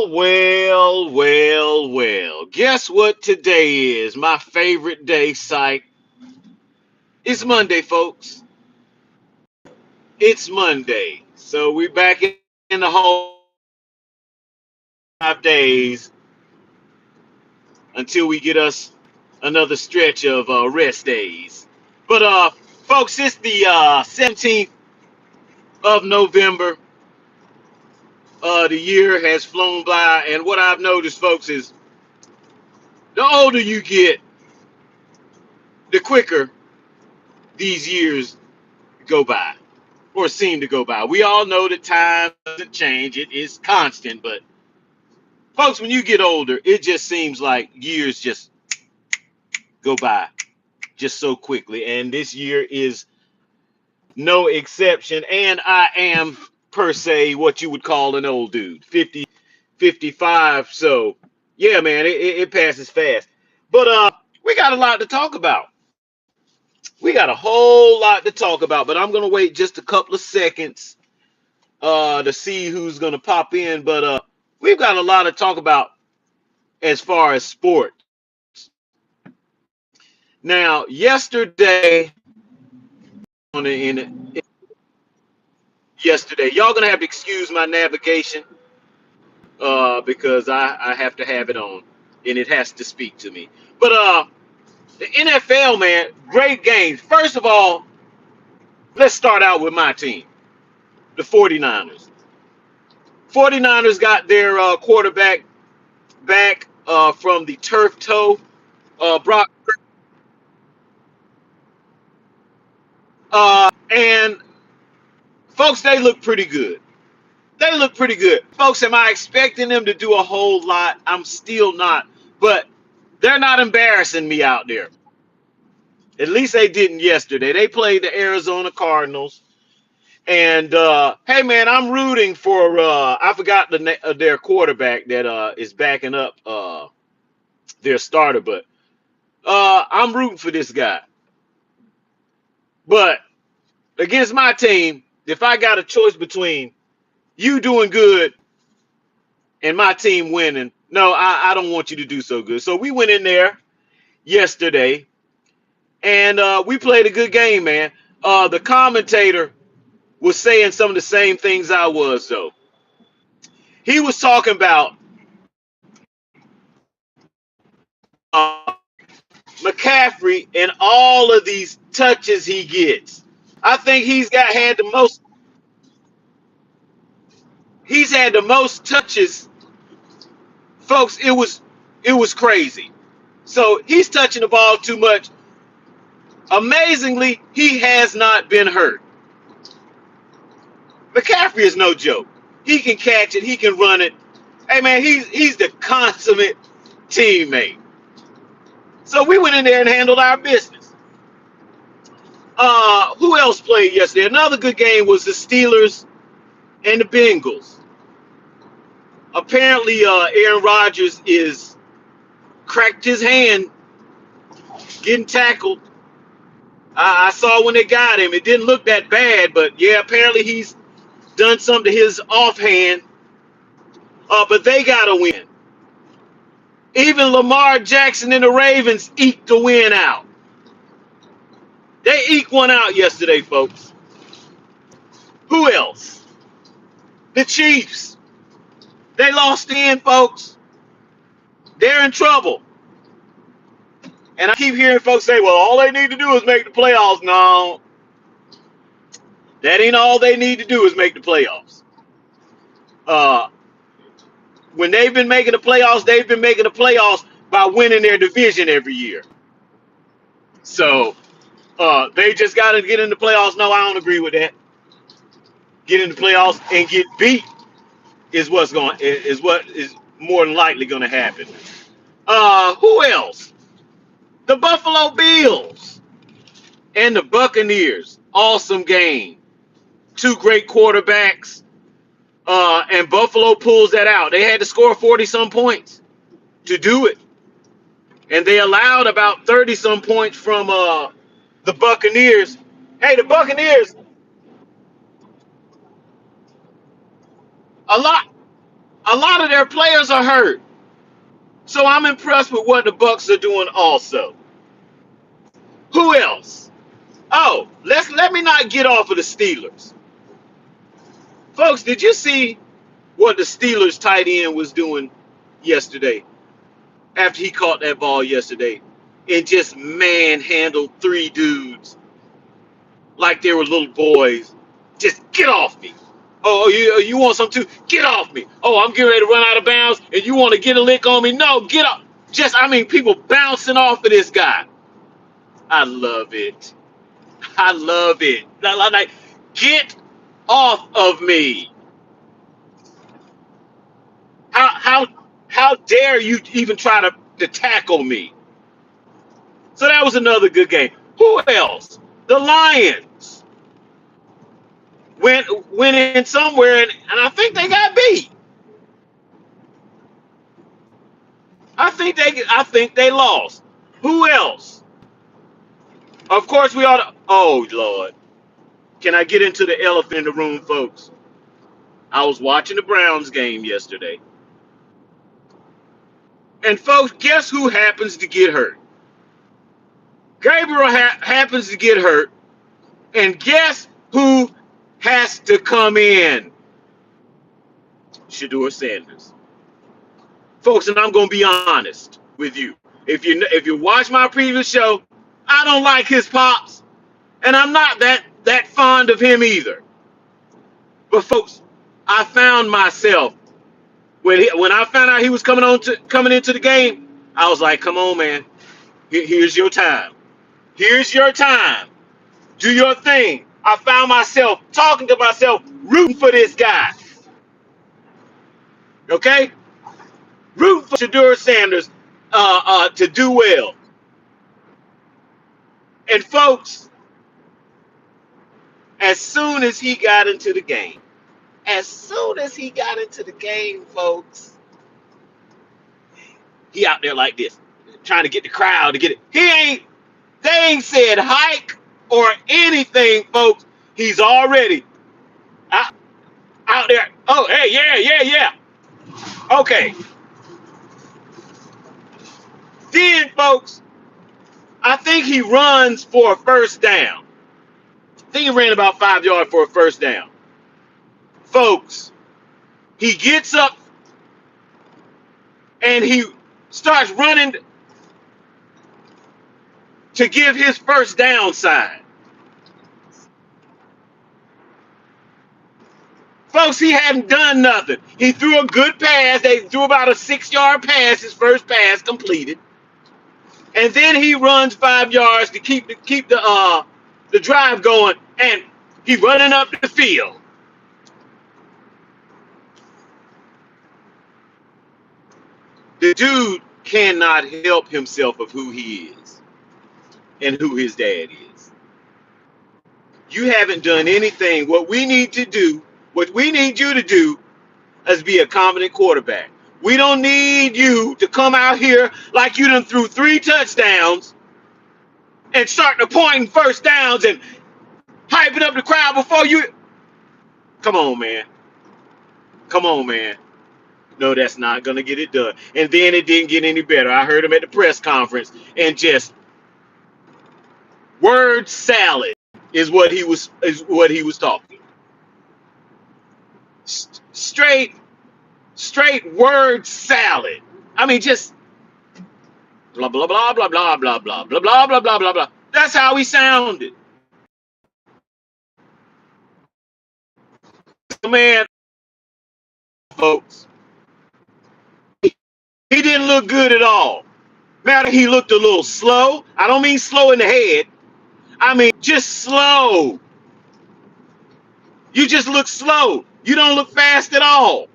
Well. Guess what today is? My favorite day, psych. It's Monday, folks. It's Monday. So we back in the home 5 days until we get us another stretch of rest days. But folks, it's the 17th of November. The year has flown by, and what I've noticed, folks, is the older you get, the quicker these years go by or seem to go by. We all know that time doesn't change, it is constant, but folks, when you get older, it just seems like years just go by just so quickly. And this year is no exception. And I am, per se, what you would call an old dude, 50, 55. So, yeah, man, it passes fast. But we got a lot to talk about. We got a whole lot to talk about, but I'm going to wait just a couple of seconds to see who's going to pop in. But we've got a lot to talk about as far as sports. Now, yesterday, y'all gonna have to excuse my navigation because I have to have it on and it has to speak to me. But the NFL, man, great games. First of all, let's start out with my team, the 49ers. 49ers got their quarterback back from the turf toe. Brock and folks, they look pretty good. They look pretty good. Folks, am I expecting them to do a whole lot? I'm still not. But they're not embarrassing me out there. At least they didn't yesterday. They played the Arizona Cardinals. And hey, man, I'm rooting for I forgot their quarterback that is backing up their starter, but I'm rooting for this guy. But against my team, if I got a choice between you doing good and my team winning, no, I don't want you to do so good. So we went in there yesterday and we played a good game, man. The commentator was saying some of the same things I was, though. He was talking about McCaffrey and all of these touches he gets. I think he's had the most touches, folks. It was crazy. So he's touching the ball too much. Amazingly, he has not been hurt. McCaffrey is no joke. He can catch it. He can run it. Hey, man, he's the consummate teammate. So we went in there and handled our business. Who else played yesterday? Another good game was the Steelers and the Bengals. Apparently, Aaron Rodgers is cracked his hand getting tackled. I saw when they got him. It didn't look that bad, but yeah, apparently he's done something to his offhand. But they got to win. Even Lamar Jackson and the Ravens eked the win out. They eked one out yesterday, folks. Who else? The Chiefs. They lost in, folks. They're in trouble. And I keep hearing folks say, well, all they need to do is make the playoffs. No, that ain't all they need to do is make the playoffs. Uh, when they've been making the playoffs by winning their division every year. So they just got to get in the playoffs. No, I don't agree with that. Get in the playoffs and get beat is what is more than likely going to happen. Who else? The Buffalo Bills and the Buccaneers. Awesome game. Two great quarterbacks. And Buffalo pulls that out. They had to score 40 some points to do it. And they allowed about 30 some points from the Buccaneers. Hey, the Buccaneers, a lot. A lot of their players are hurt. So I'm impressed with what the Bucks are doing also. Who else? Oh, let me not get off of the Steelers. Folks, did you see what the Steelers tight end was doing yesterday after he caught that ball yesterday and just manhandled three dudes like they were little boys? Just get off me. Oh, you want some too? Get off me. Oh, I'm getting ready to run out of bounds and you want to get a lick on me? No, get up. People bouncing off of this guy. I love it. I love it. Like, get off of me. How how dare you even try to tackle me? So that was another good game. Who else? The Lions went in somewhere and I think they got beat. I think they lost. Who else? Of course we ought to. Oh Lord, can I get into the elephant in the room, folks? I was watching the Browns game yesterday, and folks, guess who happens to get hurt? Gabriel happens to get hurt, and guess who has to come in? Shedeur Sanders. Folks, and I'm gonna be honest with you. If you watch my previous show, I don't like his pops, and I'm not that fond of him either. But folks, I found myself when I found out he was coming into the game. I was like, come on, man, here's your time. Here's your time. Do your thing. I found myself talking to myself, rooting for this guy. Okay, rooting for Shedeur Sanders to do well. And folks, as soon as he got into the game, folks, he out there like this, trying to get the crowd to get it. They ain't said hike or anything, folks. He's already out, out there. Oh, hey, yeah. Okay. Then, folks, I think he runs for a first down. I think he ran about 5 yards for a first down. Folks, he gets up and he starts running to give his first down sign. Folks, he hadn't done nothing. He threw a good pass. They threw about a 6-yard pass, his first pass completed. And then he runs 5 yards to keep the drive going, and he running up the field. The dude cannot help himself of who he is and who his dad is. You haven't done anything. What we need you to do is be a competent quarterback. We don't need you to come out here like you done threw 3 touchdowns and start to pointing first downs and hyping up the crowd before you. Come on, man. No, that's not going to get it done. And then it didn't get any better. I heard him at the press conference and just word salad is what he was talking. Straight word salad. I mean, just blah blah blah blah blah blah blah blah blah blah blah blah blah. That's how he sounded. Man, folks, he didn't look good at all. Matter he looked a little slow. I don't mean slow in the head. I mean just slow. You just look slow. You don't look fast at all.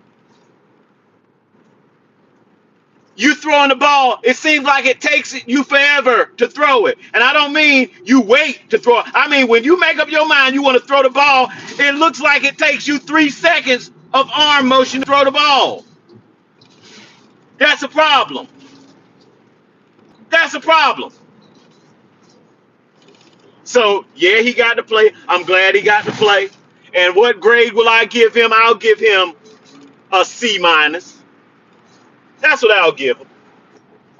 You throwing the ball, it seems like it takes you forever to throw it. And I don't mean you wait to throw it. I mean, when you make up your mind you want to throw the ball, it looks like it takes you 3 seconds of arm motion to throw the ball. That's a problem. So, yeah, he got to play. I'm glad he got to play. And what grade will I give him? I'll give him a C minus. That's what I'll give him.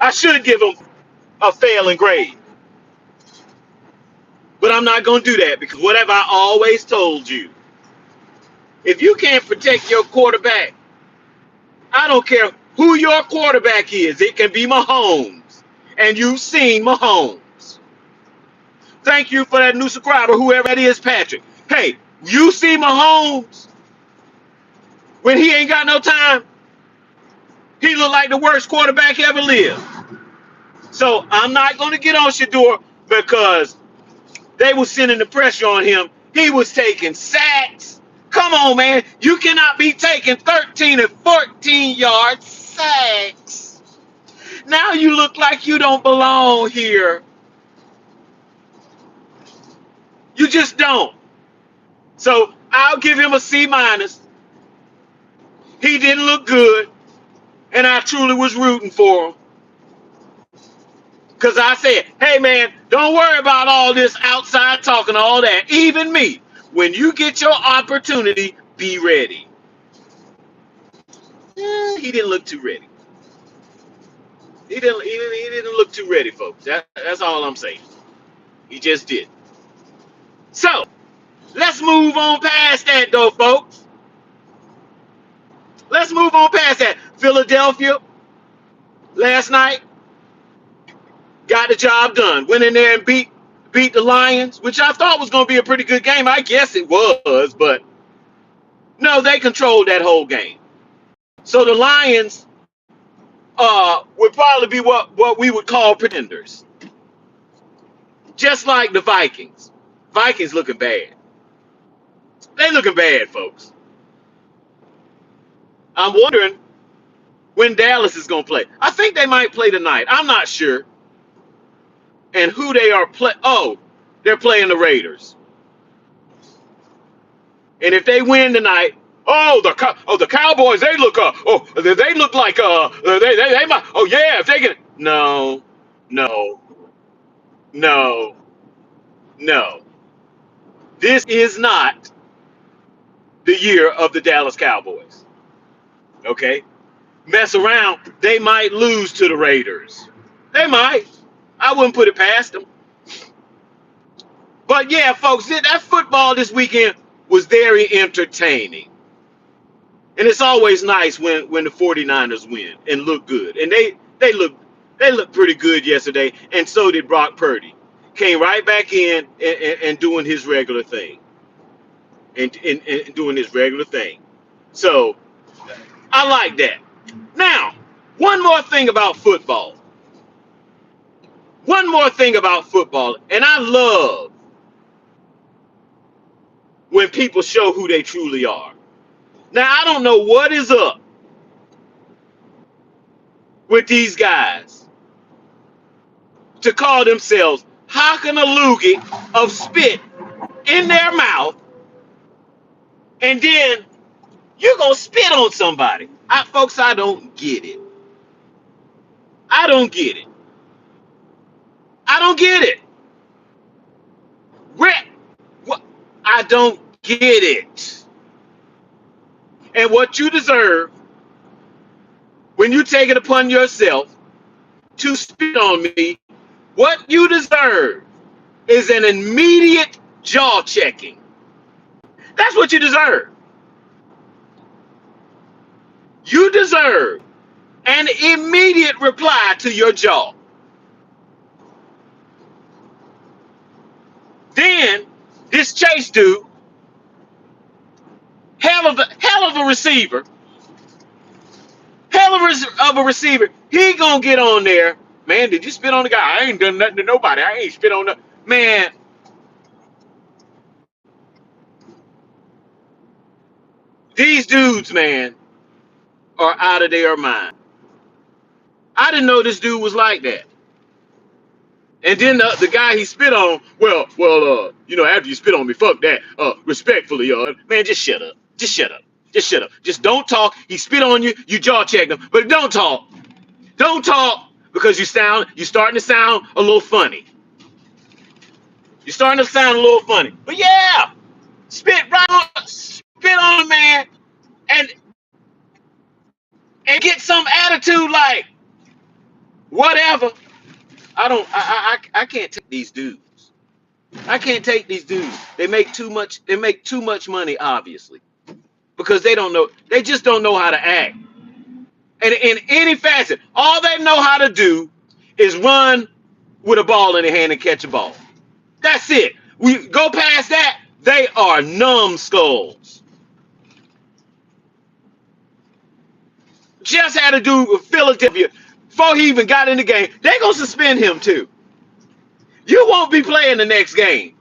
I should give him a failing grade, but I'm not going to do that because what have I always told you? If you can't protect your quarterback, I don't care who your quarterback is. It can be Mahomes, and you've seen Mahomes. Thank you for that new subscriber, whoever that is, Patrick. Hey, you see Mahomes when he ain't got no time. He look like the worst quarterback ever lived. So I'm not going to get on Shador because they were sending the pressure on him. He was taking sacks. Come on, man. You cannot be taking 13 and 14-yard sacks. Now you look like you don't belong here. You just don't. So I'll give him a C minus. He didn't look good, and I truly was rooting for him. Because I said, hey, man, don't worry about all this outside talking, all that. Even me, when you get your opportunity, be ready. He didn't look too ready. He didn't look too ready, folks. That's all I'm saying. He just did. So, let's move on past that, though, folks. Let's move on past that. Philadelphia, last night, got the job done. Went in there and beat the Lions, which I thought was going to be a pretty good game. I guess it was, but no, they controlled that whole game. So the Lions would probably be what we would call pretenders. Just like the Vikings. Vikings looking bad. They looking bad, folks. I'm wondering when Dallas is going to play. I think they might play tonight. I'm not sure. And who they are play. Oh, they're playing the Raiders. And if they win tonight, the Cowboys, they look they look like they might, oh yeah, if they can. No, no, no, no. This is not the year of the Dallas Cowboys. Okay? Mess around, they might lose to the Raiders. They might. I wouldn't put it past them. But yeah, folks, that football this weekend was very entertaining. And it's always nice when the 49ers win and look good. And they look pretty good yesterday, and so did Brock Purdy. Came right back in and doing his regular thing. And doing his regular thing. So I like that. Now, one more thing about football. One more thing about football, and I love when people show who they truly are. Now, I don't know what is up with these guys to call themselves hocking a loogie of spit in their mouth, and then you're going to spit on somebody. Folks, I don't get it. I don't get it. I don't get it. Where? What? I don't get it. And what you deserve when you take it upon yourself to spit on me, what you deserve is an immediate jaw checking. That's what you deserve. You deserve an immediate reply to your jaw. Then this Chase dude, hell of a receiver, of a receiver, he gonna get on there. Man, did you spit on the guy? I ain't done nothing to nobody. I ain't spit on the man. These dudes, man, are out of their mind. I didn't know this dude was like that. And then the guy he spit on, after you spit on me, fuck that. Respectfully, man, just shut up. Just shut up. Just shut up. Just don't talk. He spit on you, you jaw checked him, but don't talk. Don't talk because you're starting to sound a little funny. You're starting to sound a little funny. But yeah, spit on a man, and and get some attitude like whatever. I can't take these dudes. I can't take these dudes. They make too much. They make too much money, obviously, because they don't know. They just don't know how to act. And in any facet, all they know how to do is run with a ball in their hand and catch a ball. That's it. We go past that, they are numbskulls. Just had to do with Philadelphia before he even got in the game. They're gonna suspend him too. You won't be playing the next game.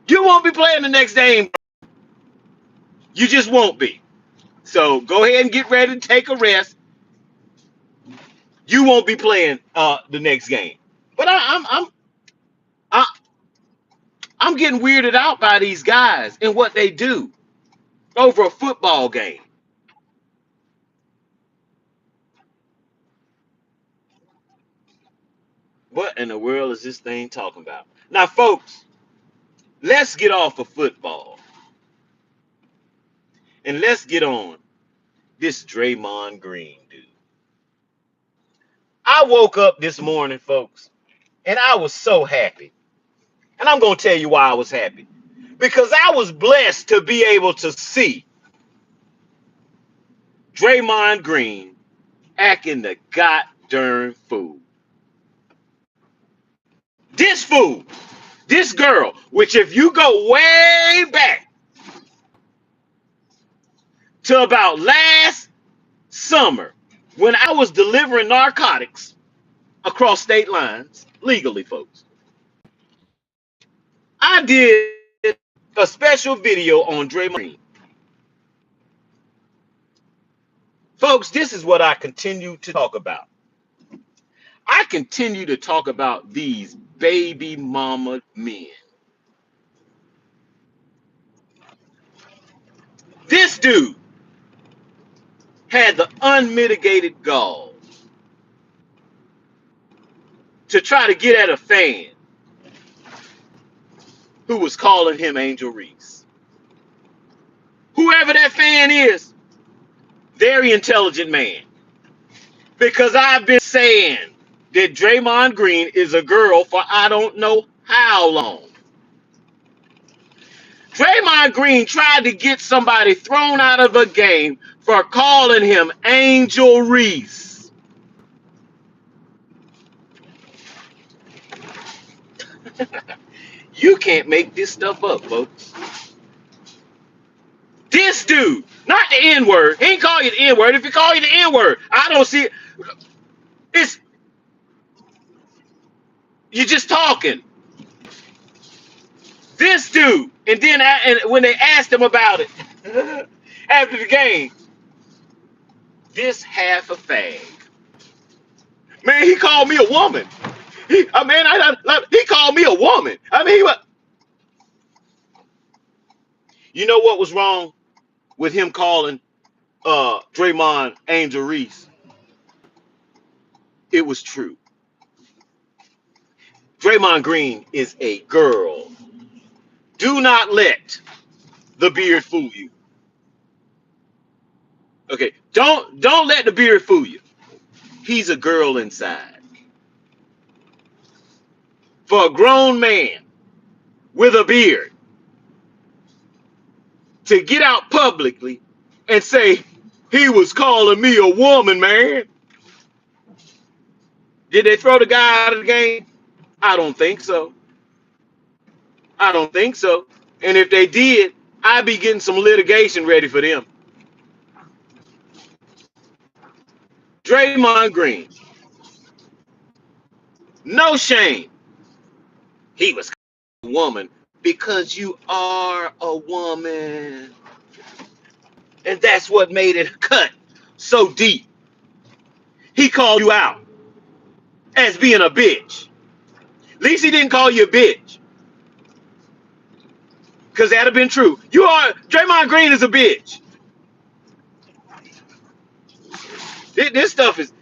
You won't be playing the next game. You just won't be. So go ahead and get ready to take a rest. You won't be playing the next game. But I, I'm getting weirded out by these guys and what they do over a football game. What in the world is this thing talking about? Now, folks, let's get off of football and let's get on this Draymond Green dude. I woke up this morning, folks, and I was so happy. And I'm going to tell you why I was happy. Because I was blessed to be able to see Draymond Green acting the goddamn fool. This fool, this girl, which if you go way back to about last summer when I was delivering narcotics across state lines, legally, folks, I did a special video on Draymond Green. Folks, this is what I continue to talk about. I continue to talk about these baby mama men. This dude had the unmitigated gall to try to get at a fan who was calling him Angel Reese. Whoever that fan is, very intelligent man. Because I've been saying that Draymond Green is a girl for I don't know how long. Draymond Green tried to get somebody thrown out of a game for calling him Angel Reese. You can't make this stuff up, folks. This dude, not the N-word. He ain't call you the N-word. If he call you the N-word, I don't see it. It's you're just talking. This dude, and then when they asked him about it after the game, this half a fag. Man, he called me a woman. He called me a woman. I mean, you know what was wrong with him calling Draymond Angel Reese? It was true. Draymond Green is a girl. Do not let the beard fool you. Okay, don't let the beard fool you. He's a girl inside. For a grown man with a beard to get out publicly and say he was calling me a woman, man. Did they throw the guy out of the game? I don't think so. I don't think so. And if they did, I'd be getting some litigation ready for them. Draymond Green, no shame. He was a woman because you are a woman. And that's what made it cut so deep. He called you out as being a bitch. At least he didn't call you a bitch. Because that'd have been true. Draymond Green is a bitch. This stuff is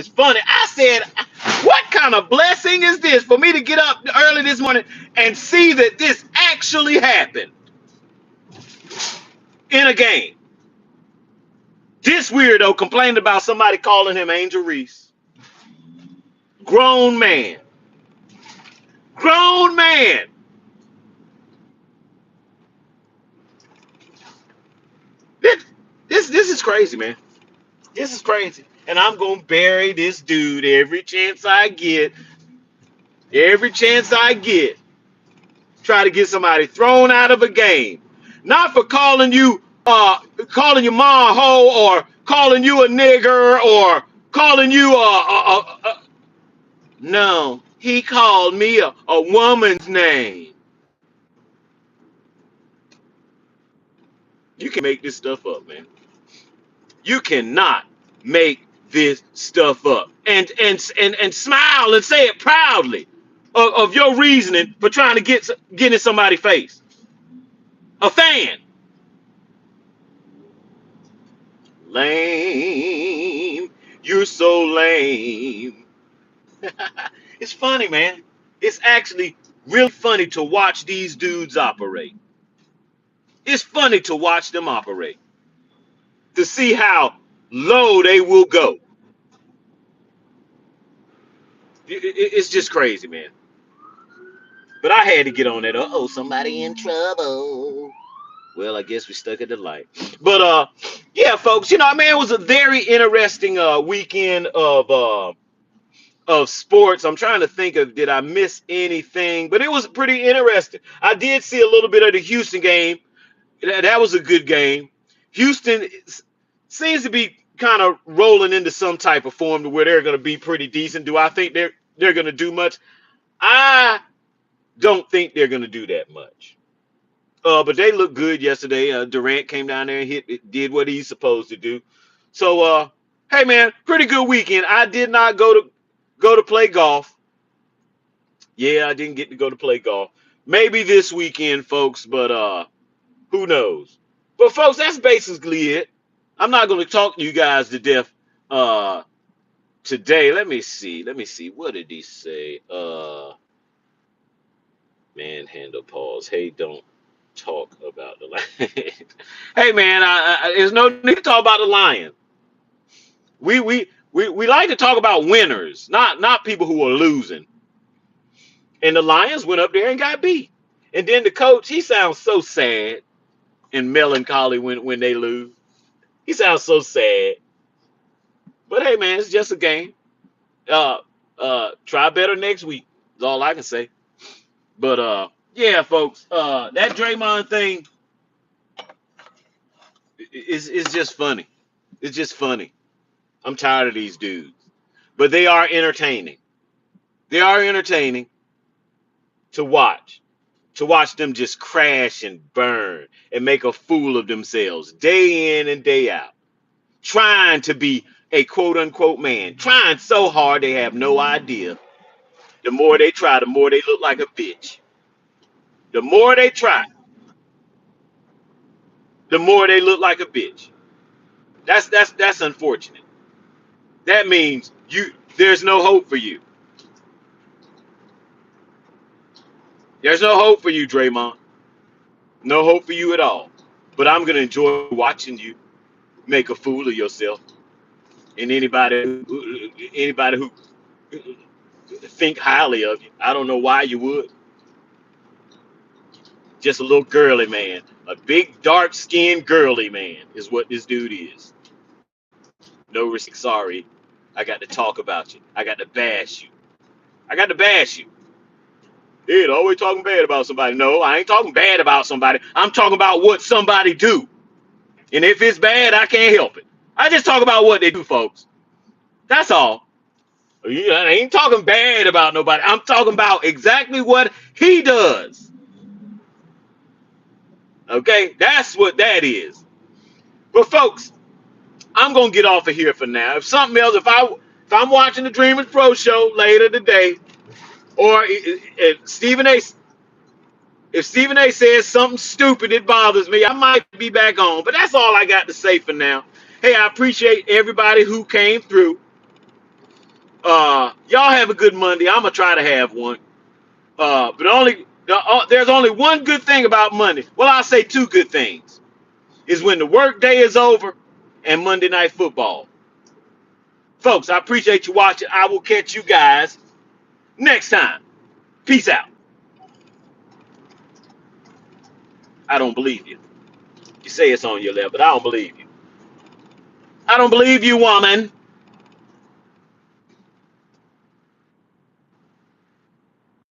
funny. I said, what kind of blessing is this for me to get up early this morning and see that this actually happened in a game? This weirdo complained about somebody calling him Angel Reese. Grown man. Grown man. This, this is crazy, man. This is crazy. And I'm gonna bury this dude every chance I get. Every chance I get. Try to get somebody thrown out of a game. Not for calling your mom a hoe or calling you a nigger or calling you no. He called me a woman's name. You can make this stuff up, man. You cannot make this stuff up. And smile and say it proudly of your reasoning for trying to get in somebody's face. A fan. Lame. You're so lame. It's funny, man. It's actually really funny to watch these dudes operate. It's funny to watch them operate. To see how low they will go. It's just crazy, man. But I had to get on that. Uh-oh, somebody in trouble. Well, I guess we stuck at the light. But yeah, folks, man, it was a very interesting weekend of sports. I'm trying to think of, did I miss anything? But it was pretty interesting. I did see a little bit of the Houston game. That was a good game. Houston seems to be kind of rolling into some type of form to where they're going to be pretty decent. Do I think they're going to do much? I don't think they're going to do that much. But they looked good yesterday. Durant came down there and did what he's supposed to do. So, hey man, pretty good weekend. I did not go to play golf. Yeah, I didn't get to go to play golf. Maybe this weekend, folks, but who knows? But folks, that's basically it. I'm not going to talk you guys to death today. Let me see. What did he say? Manhandle pause. Hey, don't talk about the Lions. Hey man, there's no need to talk about the Lions. We like to talk about winners, not people who are losing. And the Lions went up there and got beat. And then the coach, he sounds so sad and melancholy when they lose. He sounds so sad. But hey man, it's just a game. Try better next week. Is all I can say. But yeah, folks, that Draymond thing is just funny. It's just funny. I'm tired of these dudes. But they are entertaining. They are entertaining to watch. To watch them just crash and burn and make a fool of themselves day in and day out. Trying to be a quote unquote man. Trying so hard they have no idea. The more they try, the more they look like a bitch. The more they try, the more they look like a bitch. That's unfortunate. That means there's no hope for you. There's no hope for you, Draymond. No hope for you at all. But I'm gonna enjoy watching you make a fool of yourself. And anybody who think highly of you. I don't know why you would. Just a little girly man. A big dark skinned girly man is what this dude is. No respect, sorry. I got to talk about you. I got to bash you. I got to bash you. Dude, always talking bad about somebody. No, I ain't talking bad about somebody. I'm talking about what somebody do. And if it's bad, I can't help it. I just talk about what they do, folks. That's all. I ain't talking bad about nobody. I'm talking about exactly what he does. Okay? That's what that is. But folks, I'm gonna get off of here for now. If something else, if I'm watching the Dreamers Pro Show later today, or if Stephen A says something stupid that bothers me, I might be back on. But that's all I got to say for now. Hey, I appreciate everybody who came through. Y'all have a good Monday. I'm gonna try to have one. But there's only one good thing about Monday. Well, I'll say two good things. Is when the work day is over and Monday Night Football. Folks, I appreciate you watching. I will catch you guys next time. Peace out. I don't believe you. You say it's on your left, but I don't believe you. I don't believe you, woman.